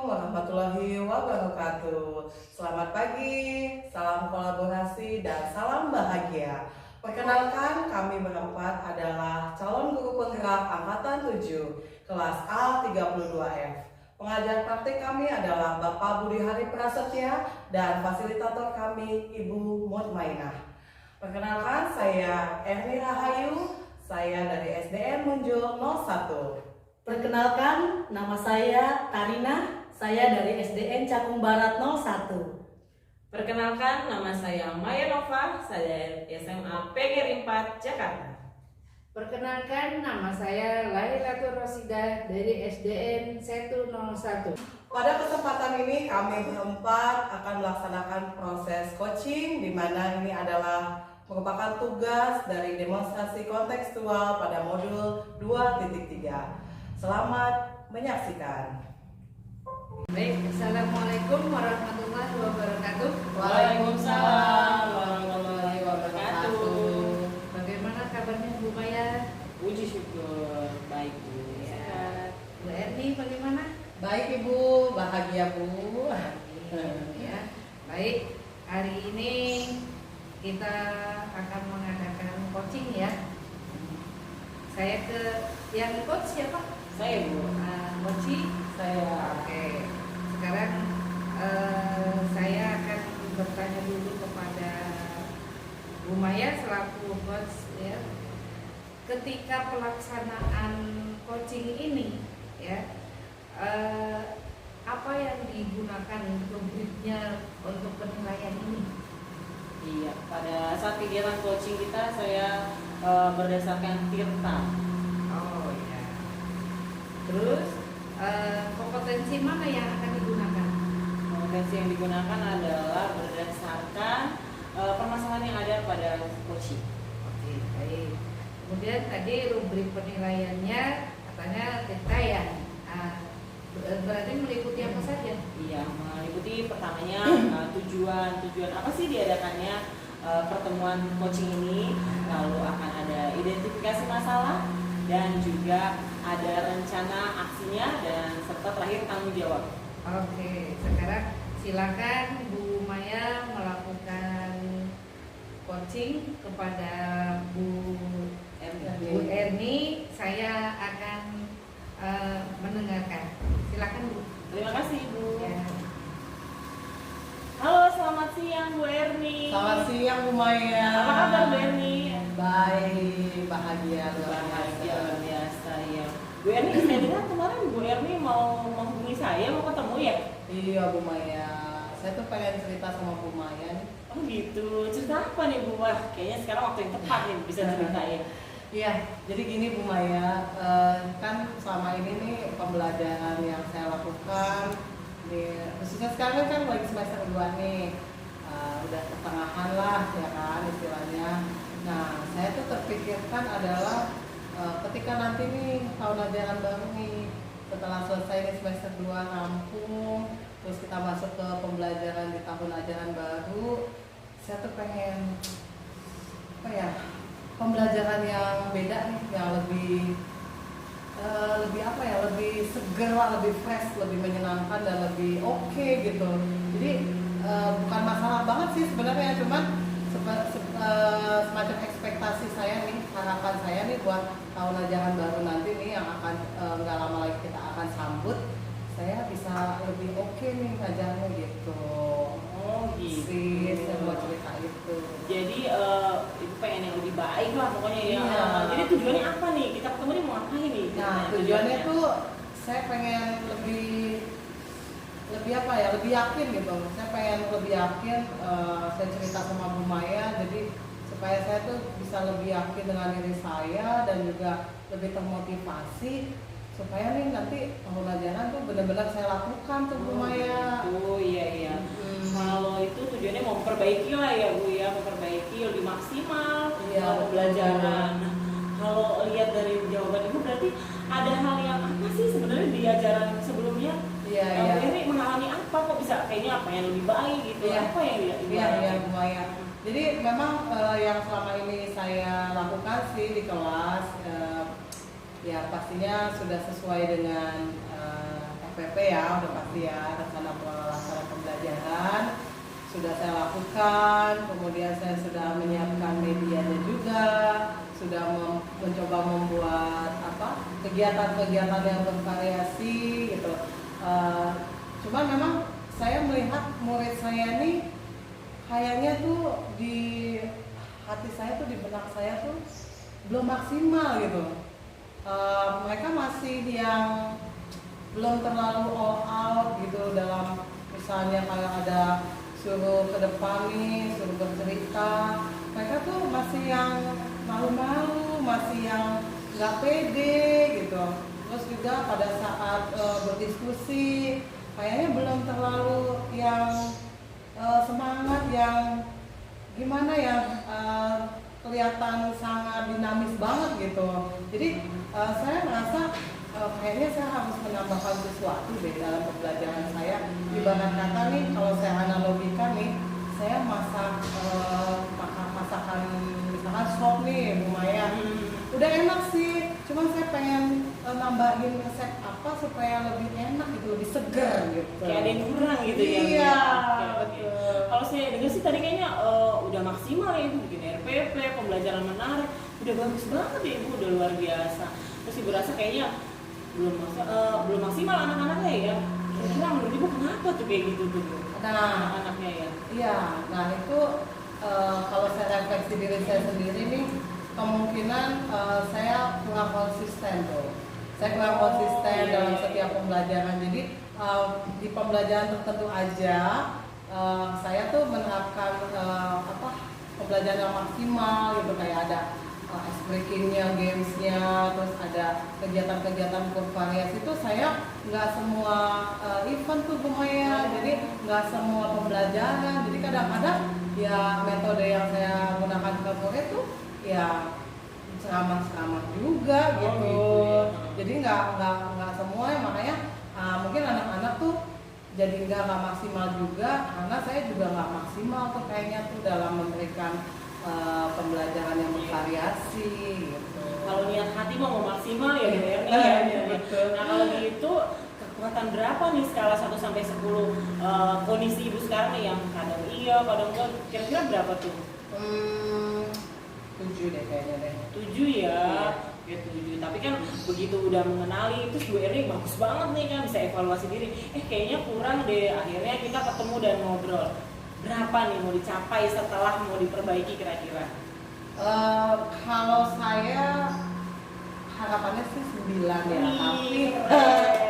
warahmatullahi wabarakatuh. Selamat pagi, salam kolaborasi, dan salam bahagia. Perkenalkan, kami berempat adalah calon guru penggerak angkatan 7, kelas A32F. Pengajar praktik kami adalah Bapak Budi Hari Prasetya dan fasilitator kami Ibu Mutmainah. Perkenalkan, saya Erni Rahayu, saya dari SDN Munjul 01. Perkenalkan, nama saya Karina, saya dari SDN Cakung Barat 01. Perkenalkan, nama saya Maya Nova, saya dari SMA PGRI 4 Jakarta. Perkenalkan, nama saya Lailatul Rosidah dari SDN 101. Pada kesempatan ini kami berempat akan melaksanakan proses coaching, di mana ini adalah merupakan tugas dari demonstrasi kontekstual pada modul 2.3. Selamat menyaksikan. Baik, Assalamualaikum warahmatullahi wabarakatuh. Waalaikumsalam warahmatullahi wabarakatuh. Bagaimana kabarnya Bu Maya? Puji syukur, baik Bu. Ya. Bu Erni bagaimana? Baik Ibu, bahagia Bu. Ya. Baik, hari ini kita akan mengadakan coaching ya. Saya ke yang coach siapa? Saya Bu. Mochi. Saya. Oke. Sekarang saya akan bertanya dulu kepada Bu Maya selaku coach ya. Ketika pelaksanaan coaching ini ya, apa yang digunakan rubriknya untuk penilaian ini? Iya, pada saat kegiatan coaching kita saya berdasarkan tirta. Oh ya. Terus kompetensi mana yang akan digunakan? Kompetensi yang digunakan adalah berdasarkan permasalahan yang ada pada coaching. Oke, baik. Kemudian tadi rubrik penilaiannya katanya detail. Berarti meliputi apa saja? Iya, meliputi pertamanya tujuan apa sih diadakannya pertemuan coaching ini, lalu akan ada identifikasi masalah dan juga ada rencana aksinya dan serta terakhir tanggung jawab. Oke, sekarang silakan Bu Maya melakukan coaching kepada Bu Erni. Saya akan mendengarkan. Silakan Bu. Terima kasih Bu. Ya. Halo, selamat siang Bu Erni. Selamat siang Bu Maya. Apa kabar Bu Erni? Baik, bahagia luar Bahagia biasa. luar biasa ya. Bu Erni, saya dengar kemarin Bu Erni mau menghubungi saya, mau ketemu ya? Iya Bu Maya, saya tuh pengen cerita sama Bu Maya nih. Oh gitu, cerita apa nih Bu? Wah, kayaknya sekarang waktu yang tepat nih bisa ceritain. Iya, jadi gini Bu Maya, kan selama ini nih pembelajaran yang saya lakukan, khususnya sekarang kan lagi semester 2 nih, udah pertengahan lah ya kan istilahnya. Nah, saya tuh terpikirkan adalah ketika nanti nih tahun ajaran baru nih, setelah selesai nih semester 2 rampung, terus kita masuk ke pembelajaran di tahun ajaran baru, saya tuh pengen apa ya, pembelajaran yang beda nih, yang lebih apa ya, lebih seger lah, lebih fresh, lebih menyenangkan dan lebih oke gitu. Jadi bukan masalah banget sih sebenarnya, cuman semacam ekspektasi saya nih, harapan saya nih buat tahun ajaran baru nanti nih yang akan nggak lama lagi kita akan sambut, saya bisa lebih oke nih ngajarnya gitu. Oh gitu. Sih, saya mau cerita itu. Jadi ibu pengen yang lebih baik lah pokoknya ya. Iya. Jadi tujuannya apa nih? Kita ketemu nih mau ngapain nih? Nah, tujuannya tuh saya pengen lebih apa ya, lebih yakin gitu. Saya pengen lebih yakin, saya cerita sama Bu Maya, jadi supaya saya tuh bisa lebih yakin dengan diri saya dan juga lebih termotivasi supaya nih nanti tahun ajaran tuh benar-benar saya lakukan tuh Bu Maya. Oh iya. Kalau itu tujuannya mau memperbaiki lah ya Bu ya, memperbaiki lebih maksimal pembelajaran. Nah, kalau lihat dari jawaban Ibu berarti ada hal yang apa sih sebenarnya di ajaran sebelumnya? Iya. Ini mengalami apa kok bisa kayaknya apa yang lebih baik gitu? Iya. Apa yang Ibu Iya alami? Bu Maya. Jadi memang yang selama ini saya lakukan sih di kelas, ya pastinya sudah sesuai dengan RPP ya, udah pasti ya, rencana pelaksanaan pembelajaran sudah saya lakukan, kemudian saya sudah menyiapkan medianya juga, sudah mencoba membuat kegiatan-kegiatan yang bervariasi gitu. Cuma memang saya melihat murid saya nih kayaknya tuh di hati saya tuh, di benak saya tuh belum maksimal gitu. Mereka masih yang belum terlalu all out gitu dalam misalnya kayak ada suruh ke depan nih, suruh bercerita, mereka tuh masih yang malu-malu, masih yang nggak pede gitu. Terus juga pada saat berdiskusi kayaknya belum terlalu yang semangat, yang gimana ya, kelihatan sangat dinamis banget gitu. Jadi saya merasa kayaknya saya harus menambahkan sesuatu deh dalam pembelajaran saya. Ibarat kata nih, kalau saya analogikan nih, saya masak masakan misalkan sop nih Bu Maya, udah enak sih, cuman saya pengen nambahin resep apa supaya lebih enak gitu, lebih segar gitu. Kayak ada yang kurang gitu ya. Iya. Oke. Kalau saya dengar sih tadi kayaknya udah maksimal ya Ibu bikin RPP, pembelajaran menarik, udah bagus banget ya Ibu, udah luar biasa. Terus Ibu rasa kayaknya belum maksimal anak-anaknya ya. Kira-kira menurut Ibu kenapa tuh kayak gitu tuh Bu? Nah, Anak-anaknya ya. iya, nah itu kalau saya refleksi diri saya sendiri nih, kemungkinan saya kurang konsisten tuh. Saya kurang konsisten dalam setiap pembelajaran. Jadi di pembelajaran tertentu aja saya tuh menerapkan pembelajaran yang maksimal gitu, kayak ada ice breakingnya, gamesnya, terus ada kegiatan-kegiatan bervariasi. Itu saya nggak semua event tuh Bu Maya, jadi nggak semua pembelajaran. Jadi kadang-kadang ya metode yang saya gunakan ke murid tuh ya ceramah-ceramah juga gitu. Gitu ya. Jadi nggak semua, makanya mungkin anak-anak tuh jadi nggak maksimal juga, karena saya juga nggak maksimal tuh kayaknya tuh dalam memberikan pembelajaran yang bervariasi gitu. Kalau niat hati mau maksimal ya gitu ya. Iya, betul. Nah kalau gitu kekuatan berapa nih skala 1 sampai 10 kondisi Ibu sekarang nih, yang kadang iya, kadang enggak, kira-kira berapa tuh? 7 deh kayaknya deh. 7 ya. Iya. Ya 7. Tapi kan begitu udah mengenali itu 2R bagus banget nih kan, bisa evaluasi diri. Kayaknya kurang deh. Akhirnya kita ketemu dan ngobrol. Berapa nih mau dicapai setelah mau diperbaiki kira-kira? Kalau saya harapannya sih 9 ya,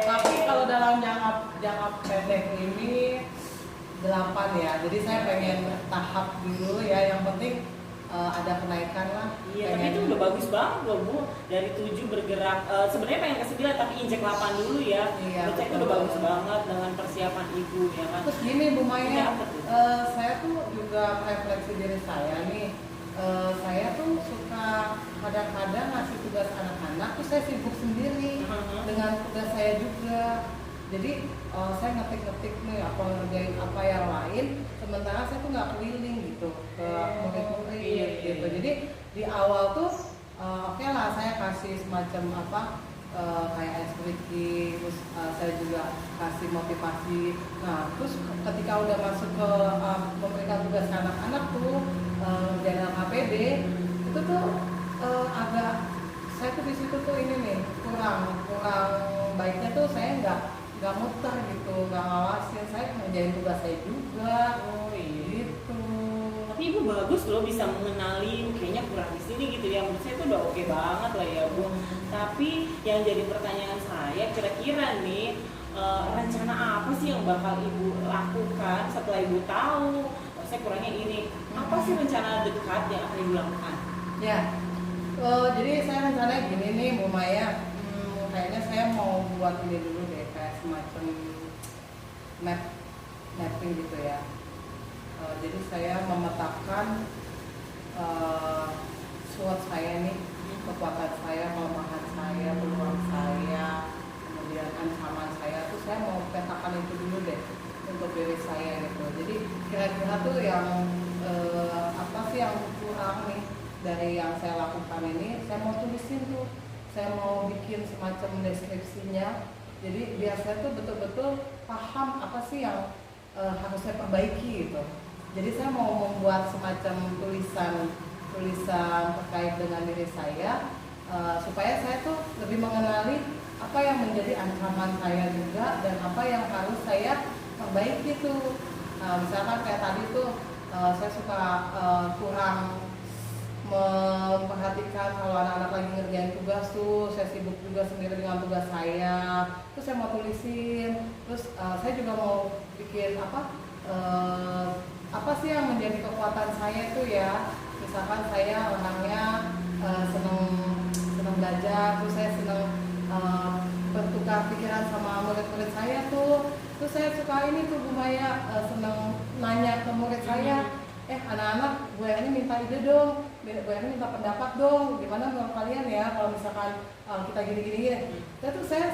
tapi kalau dalam jangka pendek ini 8 ya. Jadi saya pengen tahap dulu ya, yang penting ada kenaikan lah. Iya, tapi itu udah bagus banget loh Bu. Dari 7 bergerak, sebenarnya pengen ke 9 tapi injek 8 dulu ya. Iya, Menurut saya itu udah bagus banget dengan persiapan Ibu ya kan. Terus gini Bu Maya, Iya, apa tuh? saya tuh juga refleksi diri saya nih. Saya tuh suka kadang-kadang ngasih tugas anak-anak, terus saya sibuk sendiri dengan tugas saya juga. Jadi saya ngetik-ngetik nih apa, ngerjain apa yang lain, sementara saya tuh nggak keliling gitu ke murid-murid gitu. Jadi di awal tuh oke lah, saya kasih semacam kayak ice breaking, terus saya juga kasih motivasi. Nah terus ketika udah masuk ke memberikan tugas ke anak-anak tuh general KPD, itu tuh agak saya tuh di situ tuh ini nih kurang baiknya tuh saya nggak muter gitu, nggak ngawasin, saya ngerjain tugas saya juga. Oh iya. Gitu. Tapi Ibu bagus loh bisa mengenali kayaknya kurang di sini gitu ya. Menurut saya itu udah oke banget lah ya Bu. Tapi yang jadi pertanyaan saya, kira-kira nih rencana apa sih yang bakal Ibu lakukan setelah Ibu tahu saya kurangnya ini? Apa sih rencana dekat yang akan Ibu lakukan? Ya, jadi saya rencananya gini nih Bu Maya, kayaknya saya mau buat ini dulu deh, kayak semacam mapping gitu ya. Jadi saya memetakan SWOT saya nih, kekuatan saya, kelemahan saya, peluang saya, kemudian ancaman saya tuh saya mau petakan itu dulu deh untuk diri saya gitu. Jadi kira-kira tuh yang apa sih yang kurang nih dari yang saya lakukan ini, saya mau tulisin tuh, saya mau bikin semacam deskripsinya Jadi biar saya tuh betul-betul paham apa sih yang harus saya perbaiki gitu. Jadi saya mau membuat semacam tulisan terkait dengan diri saya, supaya saya tuh lebih mengenali apa yang menjadi ancaman saya juga dan apa yang harus saya perbaiki tuh. Misalkan kayak tadi tuh saya suka kurang memperhatikan kalau anak-anak lagi ngerjain tugas tuh, saya sibuk juga sendiri dengan tugas saya, terus saya mau tulisin, terus saya juga mau bikin apa sih yang menjadi kekuatan saya tuh ya. Misalkan saya orangnya seneng belajar, terus saya seneng bertukar pikiran sama murid-murid saya tuh, terus saya suka ini tuh Bu Maya, seneng nanya ke murid saya, anak-anak, Bu Erni minta ide dong, Bu Erni minta pendapat dong, gimana menurut kalian ya kalau misalkan kita gini-gini. Saya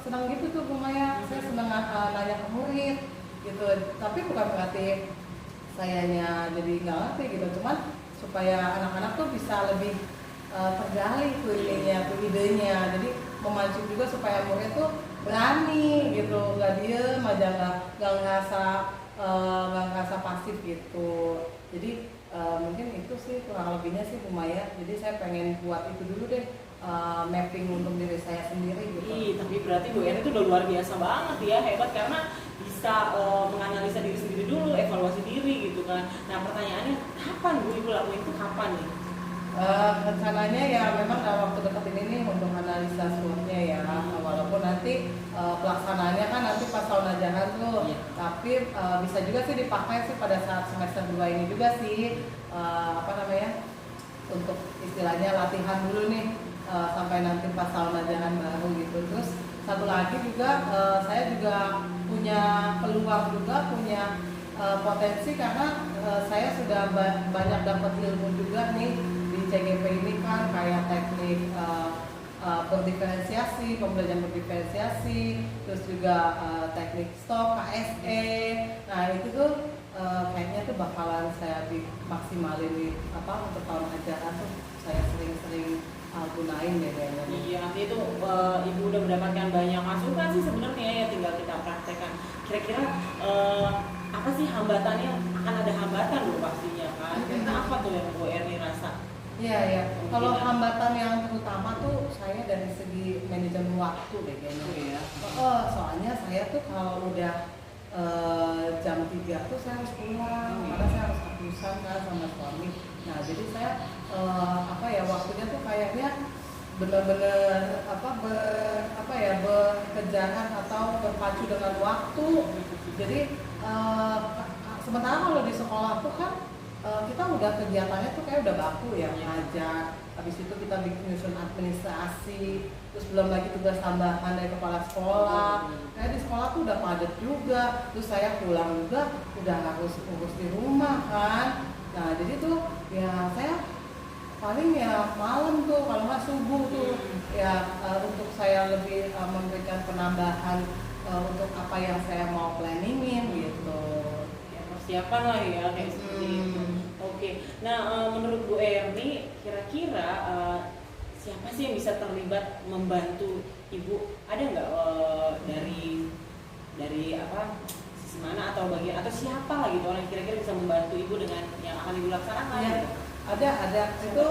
senang gitu tuh Bu Maya, saya senang nanya ke murid gitu. Tapi bukan berarti sayanya jadi nggak ngerti gitu, cuman supaya anak-anak tuh bisa lebih tergali tuh idenya, jadi memancing juga supaya murid tuh berani gitu, nggak diem aja, nggak ngerasa pasif gitu. Jadi mungkin itu sih kurang lebihnya sih Bu Maya. Jadi saya pengen buat itu dulu deh, mapping untuk diri saya sendiri gitu. Tapi berarti Bu Erni itu udah luar biasa banget ya, hebat karena bisa menganalisa diri sendiri dulu, evaluasi diri gitu kan. Nah pertanyaannya, kapan Bu Ibu lakuin itu kapan nih? Rencananya ya memang dalam waktu dekat ini nih untuk analisa SWOT-nya ya, walaupun nanti pelaksanaannya kan nanti pas tahun ajaran tuh, tapi bisa juga sih dipakai sih pada saat semester 2 ini juga sih, untuk istilahnya latihan dulu nih sampai nanti pas tahun ajaran baru gitu. Terus satu lagi juga saya juga punya peluang juga, punya potensi karena saya sudah banyak dapat ilmu juga nih di CGP ini kan, kayak teknik berdiferensiasi, pembelajaran berdiferensiasi, terus juga teknik stok, KSE. Nah itu tuh kayaknya tuh bakalan saya maksimalin untuk tahun ajaran tuh saya sering-sering gunain deh kayaknya. Iya, nanti itu Ibu udah mendapatkan banyak masukan sih sebenarnya ya, tinggal kita praktekkan. Kira-kira apa sih hambatannya? Akan ada hambatan loh pastinya kan. Kira-kira apa tuh yang Bu Erni rasa? Iya. Kalau hambatan yang terutama tuh saya dari segi manajemen waktu deh kayaknya. Soalnya saya tuh kalau udah jam 3 tuh saya harus pulang, karena saya harus keputusan kan sama suami. Nah jadi saya waktunya tuh kayaknya bener-bener berkejaran atau berpacu dengan waktu. Jadi sementara kalau di sekolah tuh kan kita udah kegiatannya tuh kayak udah baku ya, ngajar, habis itu kita bikin nyusun administrasi, terus belum lagi tugas tambahan dari kepala sekolah. Kayak di sekolah tuh udah padat juga, terus saya pulang juga udah harus urus di rumah kan. Nah jadi tuh ya saya paling ya malam tuh, kalau nggak subuh tuh ya, untuk saya lebih memberikan penambahan untuk apa yang saya mau planningin gitu. Persiapan lah ya kayak seperti itu. Oke. Nah menurut Bu Erni kira-kira siapa sih yang bisa terlibat membantu Ibu? Ada nggak dari sisi mana atau bagian atau siapa lah gitu orang yang kira-kira bisa membantu Ibu dengan yang akan Ibu laksanakan? Ya, gitu? ada itu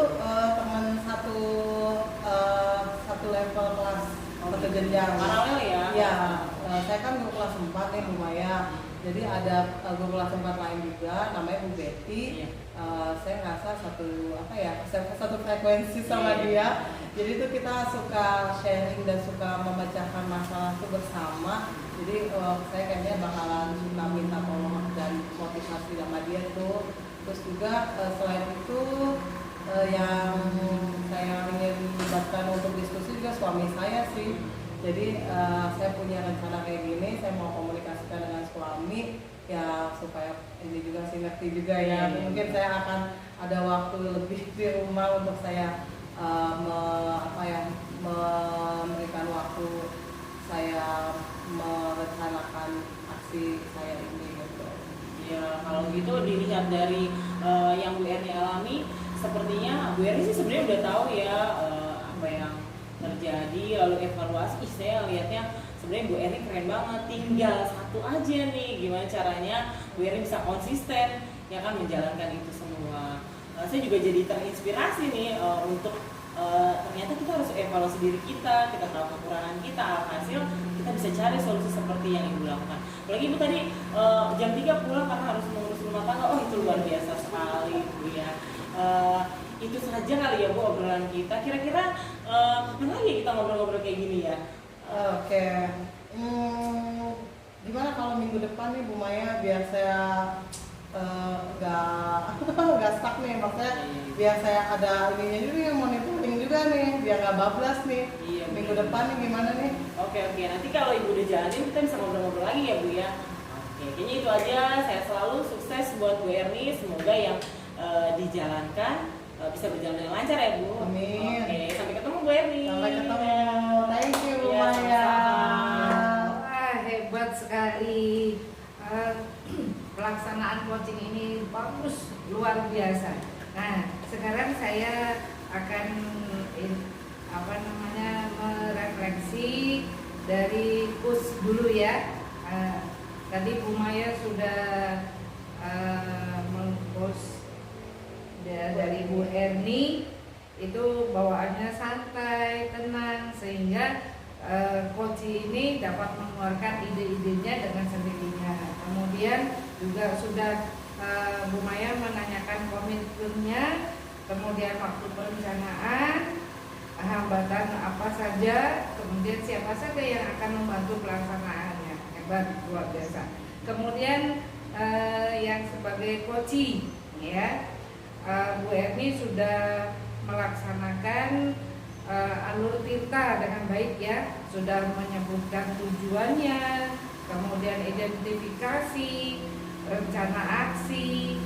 teman satu level kelas satu jenjang. Paralel ya? Ya, saya kan guru kelas 4 nih Bu Maya. Jadi ada guru kelas 4 lain juga, namanya Bu Betty. Saya ngerasa satu frekuensi sama dia. Jadi itu kita suka sharing dan suka memecahkan masalah itu bersama. Jadi saya kayaknya bakalan suka minta tolong dan motivasi sama dia tuh. Terus juga selain itu yang saya ingin libatkan untuk diskusi juga suami saya sih. Jadi saya punya rencana kayak gini, saya mau komunikasikan dengan suami ya supaya ini juga sinergi juga ya. Mungkin saya akan ada waktu lebih di rumah untuk saya memberikan waktu saya merencanakan aksi saya ini gitu. Ya kalau gitu dilihat dari yang Bu Erni alami, sepertinya Bu Erni sih sebenarnya udah tahu ya apa yang terjadi, lalu evaluasi. Saya lihatnya sebenarnya Bu Erni keren banget, tinggal satu aja nih gimana caranya Bu Erni bisa konsisten ya kan menjalankan itu semua. Saya juga jadi terinspirasi nih untuk ternyata kita harus evaluasi diri kita tahu kekurangan kita, alhasil kita bisa cari solusi seperti yang Ibu lakukan. Apalagi Ibu tadi jam 3 pulang karena harus mengurus rumah tangga, oh itu luar biasa sekali Bu ya. Itu saja kali ya Bu obrolan kita. Kira-kira kapan lagi kita ngobrol-ngobrol kayak gini ya? Oke. Gimana kalau minggu depan nih Bu Maya, biar saya nggak stuck nih, maksudnya biar saya ada ininya juga, yang monitoring juga nih, biar nggak bablas nih. Iya, Minggu depan nih gimana nih? Oke, nanti kalau Ibu udah jalanin kita bisa ngobrol-ngobrol lagi ya Bu ya. Oke, kayaknya itu aja. Saya selalu sukses buat Bu Erni, semoga yang dijalankan bisa berjalan dengan lancar ya Bu. Amin. Oke, sampai ketemu Bu Erni. Sampai ketemu. Thank you Bu Iya, Maya. sama-sama. Wah, hebat sekali. Pelaksanaan coaching ini bagus, luar biasa. Nah, sekarang saya akan merefleksi dari coach dulu ya. Tadi Bu Maya sudah meng-coach dari Bu Erni, itu bawaannya santai, tenang, sehingga coach ini dapat mengeluarkan ide-idenya dengan sendirinya. Kemudian juga sudah Bu Maya menanyakan komitmennya, kemudian waktu perencanaan, hambatan apa saja, kemudian siapa saja yang akan membantu pelaksanaannya. Hebat, luar biasa. Kemudian yang sebagai coach ya, Bu Erni sudah melaksanakan alur tinta dengan baik ya, sudah menyebutkan tujuannya, kemudian identifikasi, rencana aksi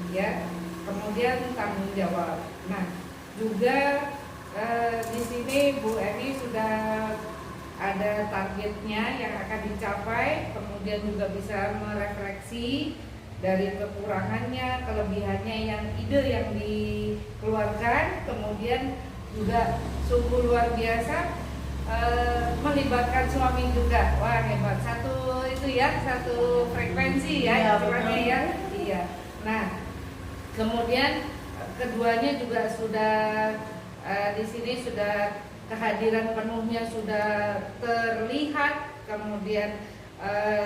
ya, kemudian tanggung jawab. Nah, juga di sini Bu Erni sudah ada targetnya yang akan dicapai, kemudian juga bisa merefleksi dari kekurangannya, kelebihannya, yang ide yang dikeluarkan, kemudian juga sungguh luar biasa melibatkan suami juga. Wah, hebat. Satu itu ya, satu frekuensi ya, Iya, istilahnya betul. ya. Iya. Nah, kemudian keduanya juga sudah di sini sudah kehadiran penuhnya sudah terlihat, kemudian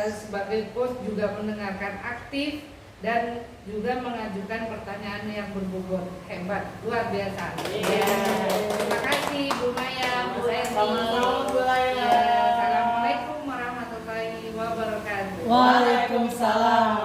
sebagai coach juga mendengarkan aktif dan juga mengajukan pertanyaan yang berbobot. Hebat, luar biasa. Iya. Terima kasih Bu Maya, Bu Erni. Sama-sama, Bu Maya. Iya, Assalamualaikum warahmatullahi wabarakatuh. Waalaikumsalam.